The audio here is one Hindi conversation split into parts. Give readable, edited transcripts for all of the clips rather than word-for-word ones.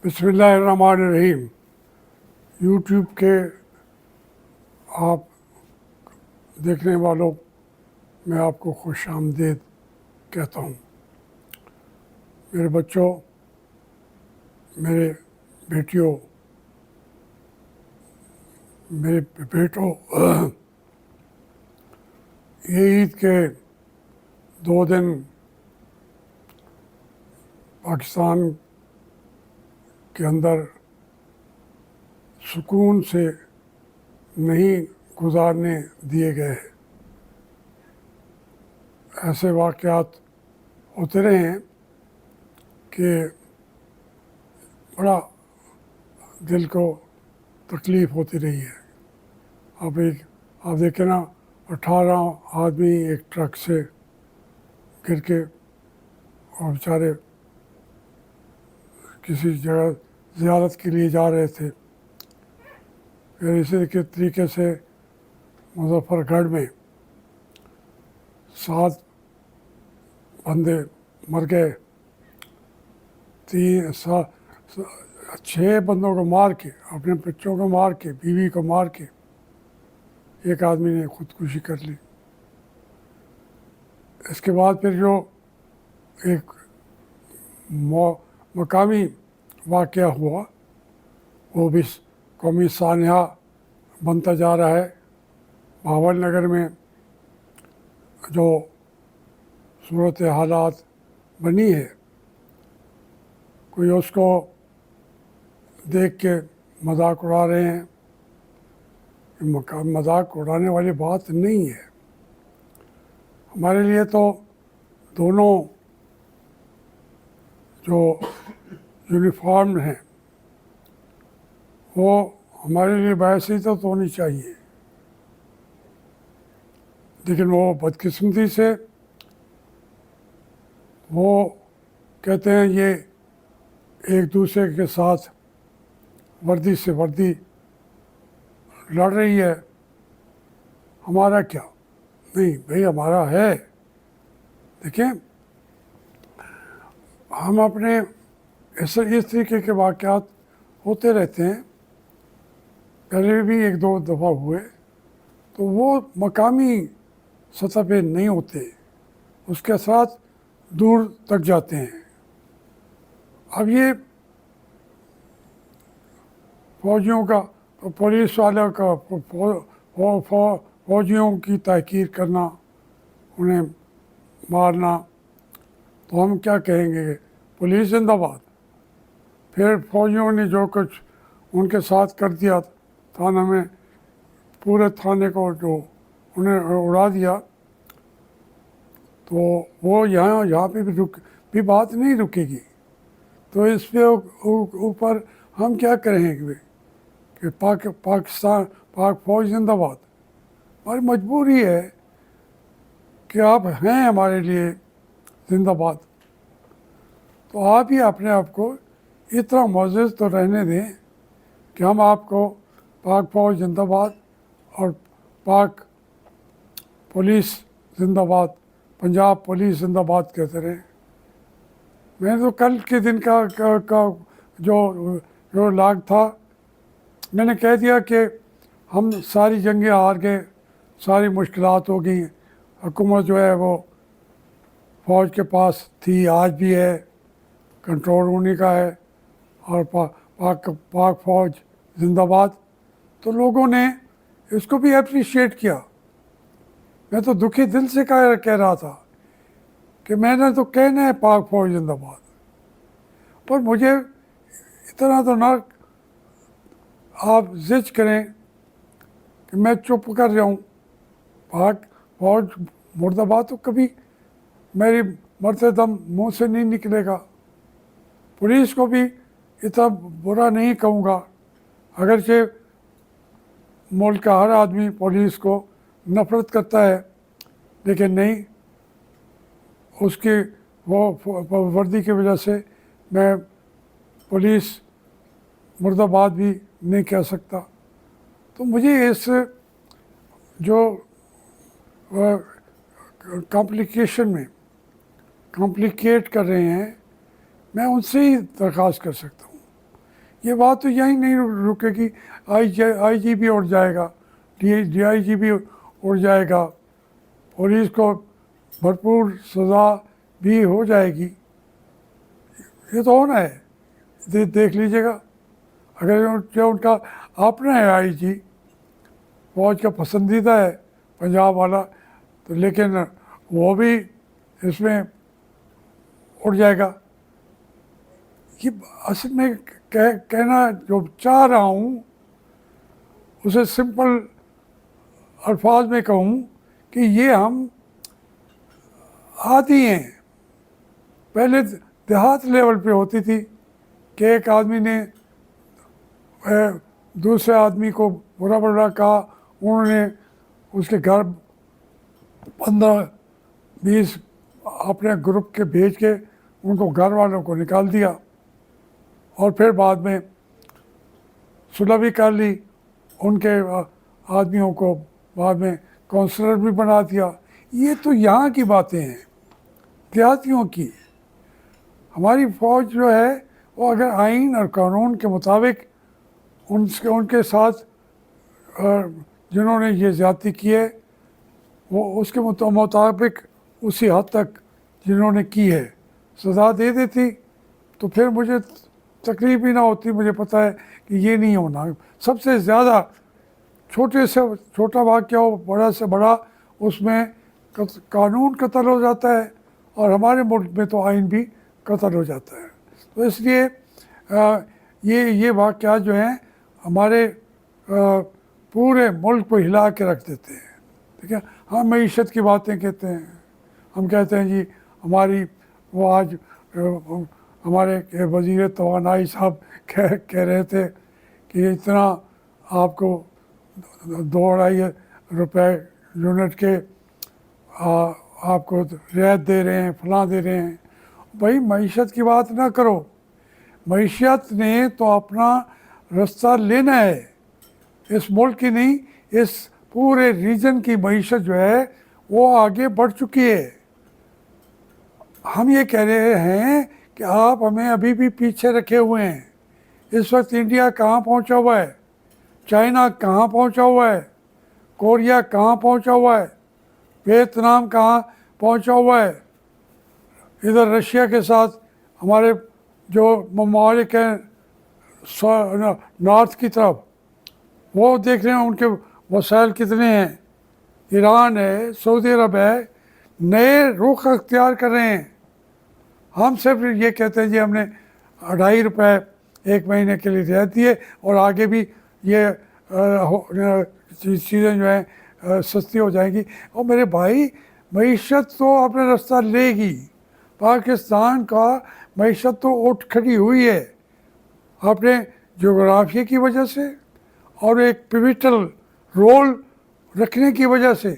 बिस्मिल्लाहिर्रहमानिर्रहीम। यूट्यूब के आप देखने वालों, मैं आपको खुश आमदीद कहता हूँ। मेरे बच्चों, मेरे बेटियों, मेरे बेटों, ये ईद के 2 दिन पाकिस्तान के अंदर सुकून से नहीं गुजारने दिए गए। ऐसे वाक़यात होते रहे हैं कि बड़ा दिल को तकलीफ़ होती रही है। आप देखें ना, 18 आदमी एक ट्रक से गिर के और बेचारे किसी जगह ज़ियारत के लिए जा रहे थे। फिर इसी के तरीके से मुजफ्फरगढ़ में 7 बंदे मर गए। 6 बंदों को मार के, अपने बच्चों को मार के, बीवी को मार के एक आदमी ने खुदकुशी कर ली। इसके बाद फिर जो एक मकामी वाक़या हुआ, वो भी कौमी सानहा बनता जा रहा है। भावल नगर में जो सूरत हालात बनी है, कोई उसको देख के मजाक उड़ा रहे हैं। मजाक उड़ाने वाली बात नहीं है। हमारे लिए तो दोनों जो यूनिफॉर्म हैं, वो हमारे लिए वैसे ही तो होनी चाहिए। लेकिन वो बदकिस्मती से वो कहते हैं ये एक दूसरे के साथ वर्दी से वर्दी लड़ रही है। हमारा क्या? नहीं भाई, हमारा है। देखिए, हम अपने इस तरीके के वाक़यात होते रहते हैं। पहले भी 1-2 दफ़ा हुए, तो वो मकामी सतह पे नहीं होते, उसके साथ दूर तक जाते हैं। अब ये फौजियों का, पुलिस वालों का, फौजियों की तहकीर करना, उन्हें मारना, तो हम क्या कहेंगे? पुलिस जिंदाबाद। फिर फौजियों ने जो कुछ उनके साथ कर दिया, थाना में पूरे थाने को जो उन्हें उड़ा दिया, तो वो यहाँ पे भी बात नहीं रुकेगी। तो इस पे ऊपर हम क्या करेंगे कि पाक फौज जिंदाबाद। हमारी मजबूरी है कि आप हैं हमारे लिए जिंदाबाद। तो आप ही अपने आप को इतना मुअज़्ज़ज़ तो रहने दें कि हम आपको पाक फौज जिंदाबाद और पाक पुलिस जिंदाबाद, पंजाब पुलिस जिंदाबाद कहते रहे। मैंने तो कल के दिन का जो लाग था, मैंने कह दिया कि हम सारी जंगें हार गए, सारी मुश्किलात हो गई। हुकूमत जो है वो फ़ौज के पास थी, आज भी है, कंट्रोल उन्हीं का है, और पाक फ़ौज जिंदाबाद। तो लोगों ने इसको भी अप्रिशिएट किया। मैं तो दुखी दिल से कह रहा था कि मैंने तो कहना है पाक फ़ौज जिंदाबाद, पर मुझे इतना तो ना आप जिद करें कि मैं चुप कर जाऊं। पाक फौज मुर्दाबाद तो कभी मेरी मरते दम मुंह से नहीं निकलेगा। पुलिस को भी इतना बुरा नहीं कहूँगा, अगरचे मुल्क का हर आदमी पुलिस को नफ़रत करता है, लेकिन नहीं, उसकी वो वर्दी की वजह से मैं पुलिस मुर्दाबाद भी नहीं कह सकता। तो मुझे इस जो कॉम्प्लिकेशन में कॉम्प्लिकेट कर रहे हैं, मैं उनसे ही दरख्वास्त कर सकता हूँ ये बात तो यहीं नहीं रुकेगी, आईजीपी उड़ जाएगा, डीआईजीपी उड़ जाएगा, पुलिस को भरपूर सज़ा भी हो जाएगी। ये तो होना है, देख लीजिएगा। अगर जो उनका अपना है आईजी, फौज का पसंदीदा है पंजाब वाला, तो लेकिन वो भी इसमें उड़ जाएगा। ये असल में कहना जो चाह रहा हूँ उसे सिंपल अल्फाज में कहूँ कि ये हम आदी हैं। पहले देहात लेवल पे होती थी कि एक आदमी ने दूसरे आदमी को बुरा बुरा कहा, उन्होंने उसके घर 15-20 अपने ग्रुप के भेज के उनको घर वालों को निकाल दिया, और फिर बाद में सुलह भी कर ली, उनके आदमियों को बाद में काउंसलर भी बना दिया। ये तो यहाँ की बातें हैं, देहातियों की। हमारी फ़ौज जो है वो अगर आइन और कानून के मुताबिक उनके साथ जिन्होंने ये ज़्यादती की है वो उसके मुताबिक उसी हद तक जिन्होंने की है सज़ा दे देती, तो फिर मुझे तकलीफ ही ना होती। मुझे पता है कि ये नहीं होना। सबसे ज़्यादा छोटे से छोटा वाक़या हो, बड़ा से बड़ा, उसमें कानून कत्ल हो जाता है, और हमारे मुल्क में तो आइन भी कत्ल हो जाता है। तो इसलिए ये वाक़यात जो हैं हमारे पूरे मुल्क को हिला के रख देते हैं। ठीक है, हम मईशत की बातें कहते हैं, हम कहते हैं जी हमारी वो आज हमारे वज़ीर तवानाई साहब कह रहे थे कि इतना आपको 2-2.5 रुपए यूनिट के आपको रियायत दे रहे हैं, फलां दे रहे हैं। भाई मईशत की बात ना करो, मईशत ने तो अपना रास्ता लेना है, इस मुल्क की नहीं, इस पूरे रीजन की मईशत जो है वो आगे बढ़ चुकी है। हम ये कह रहे हैं कि आप हमें अभी भी पीछे रखे हुए हैं। इस वक्त इंडिया कहाँ पहुँचा हुआ है, चाइना कहाँ पहुँचा हुआ है, कोरिया कहाँ पहुँचा हुआ है, वियतनाम कहाँ पहुँचा हुआ है, इधर रशिया के साथ हमारे जो ममालिक हैं नॉर्थ की तरफ, वो देख रहे हैं उनके वसाइल कितने हैं। ईरान है, सऊदी अरब है, नए रुख अख्तियार कर रहे हैं। हम सिर्फ ये कहते हैं जी हमने 2.5 रुपए 1 महीने के लिए रियायत दिए, और आगे भी ये चीज़ें जो हैं सस्ती हो जाएंगी। और मेरे भाई मईशत तो अपना रास्ता लेगी। पाकिस्तान का मईशत तो उठ खड़ी हुई है अपने जोग्राफिया की वजह से और एक पिविटल रोल रखने की वजह से।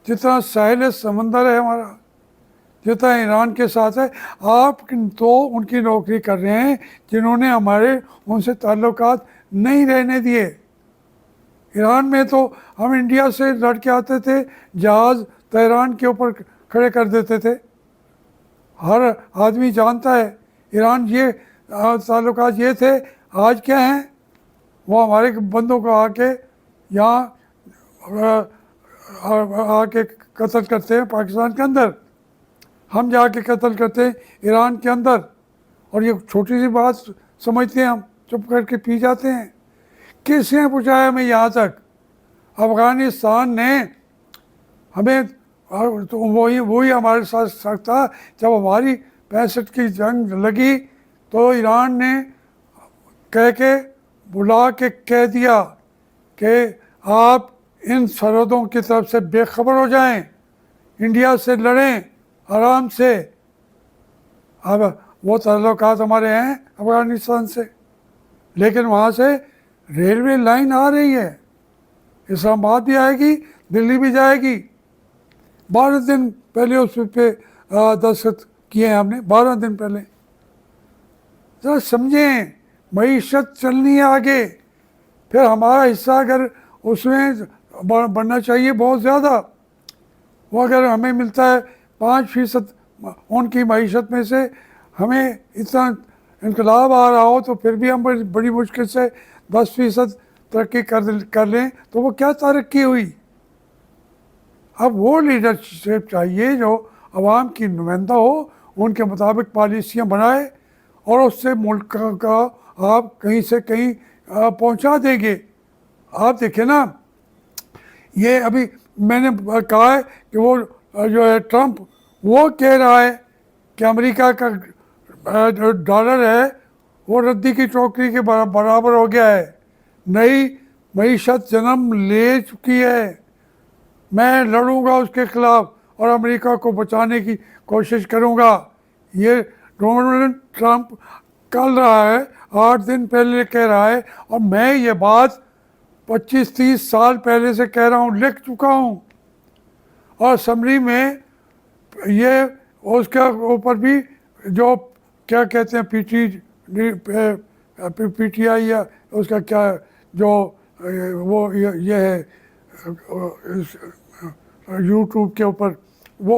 जितना साहिल समंदर है हमारा, जितना ईरान के साथ है, आप तो उनकी नौकरी कर रहे हैं जिन्होंने हमारे उनसे ताल्लुकात नहीं रहने दिए। ईरान में तो हम इंडिया से लड़ के आते थे, जहाज़ तेहरान के ऊपर खड़े कर देते थे। हर आदमी जानता है ईरान ये ताल्लुकात ये थे। आज क्या हैं, वो हमारे बंदों को आके यहाँ आके कत्ल करते हैं पाकिस्तान के अंदर, हम जाके कत्ल करते हैं ईरान के अंदर, और ये छोटी सी बात समझते हैं हम, चुप करके पी जाते हैं। किसने पहुँचाया हमें यहाँ तक? अफ़गानिस्तान ने हमें, तो वही हमारे साथ था। जब हमारी 65 की जंग लगी तो ईरान ने कह के बुला के कह दिया कि आप इन सरहदों की तरफ से बेखबर हो जाएं, इंडिया से लड़ें आराम से। अब वो ताल्लुकात हमारे हैं अफ़गानिस्तान से, लेकिन वहाँ से रेलवे लाइन आ रही है, इस्लामाबाद भी आएगी, दिल्ली भी जाएगी। 12 दिन पहले उस पे दस्तखत किए हैं हमने, 12 दिन पहले। जरा समझें, मईशत चलनी है आगे, फिर हमारा हिस्सा अगर उसमें बढ़ना चाहिए बहुत ज़्यादा। वो अगर हमें मिलता है 5% उनकी मईशत में से, हमें इतना इनकलाब आ रहा हो तो फिर भी हम बड़ी मुश्किल से 10% तरक्की कर लें, तो वो क्या तरक्की हुई। अब वो लीडरशिप चाहिए जो आवाम की नुमाइंदा हो, उनके मुताबिक पॉलिसियाँ बनाए और उससे मुल्क का आप कहीं से कहीं पहुंचा देंगे। आप देखिए ना, ये अभी मैंने कहा है कि वो जो है ट्रंप, वो कह रहा है कि अमेरिका का जो डॉलर है वो रद्दी की टोकरी के बराबर हो गया है, नई मईशत जन्म ले चुकी है, मैं लड़ूंगा उसके खिलाफ और अमेरिका को बचाने की कोशिश करूंगा। ये डोनाल्ड ट्रंप कल रहा है, 8 दिन पहले कह रहा है, और मैं ये बात 25-30 साल पहले से कह रहा हूँ, लिख चुका हूँ। और असम्बली में ये उसके ऊपर भी जो क्या कहते हैं पीटीआई या उसका क्या जो वो ये है यूट्यूब के ऊपर वो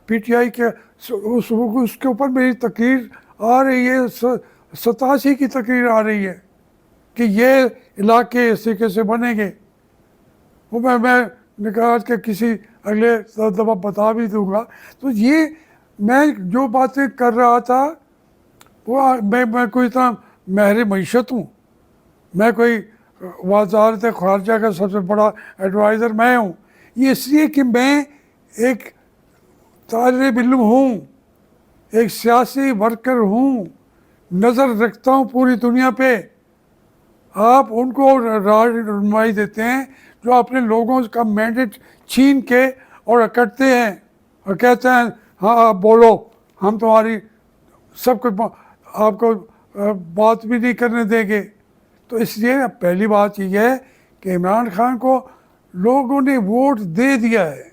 पीटीआई के उसके ऊपर मेरी तकरीर आ रही है, 87 की तकरीर आ रही है कि ये इलाके इस तरीके से बनेंगे। वो मैं निकाल के किसी अगले दफ़ा बता भी दूंगा। तो ये मैं जो बातें कर रहा था वो मैं कोई इतना महर मईशत हूँ, मैं कोई वजारत ख़ारजा का सबसे बड़ा एडवाइज़र मैं हूँ। ये इसलिए कि मैं एक तालिब इल्म हूँ, एक सियासी वर्कर हूँ, नज़र रखता हूँ पूरी दुनिया पे। आप उनको रहनुमाई देते हैं जो अपने लोगों का मैंडेट छीन के और अकड़ते हैं और कहते हैं हाँ आप बोलो, हम तुम्हारी सब कुछ आपको बात भी नहीं करने देंगे। तो इसलिए पहली बात यह है कि इमरान खान को लोगों ने वोट दे दिया है,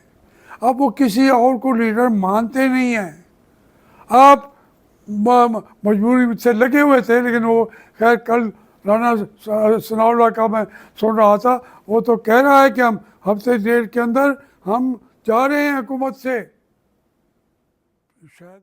अब वो किसी और को लीडर मानते नहीं हैं। आप मजबूरी से लगे हुए थे, लेकिन वो खैर कल राना सनाउल्लाह का मैं सुन रहा था, वो तो कह रहा है कि हम हफ्ते डेढ़ के अंदर हम जा रहे हैं हुकूमत से शायद।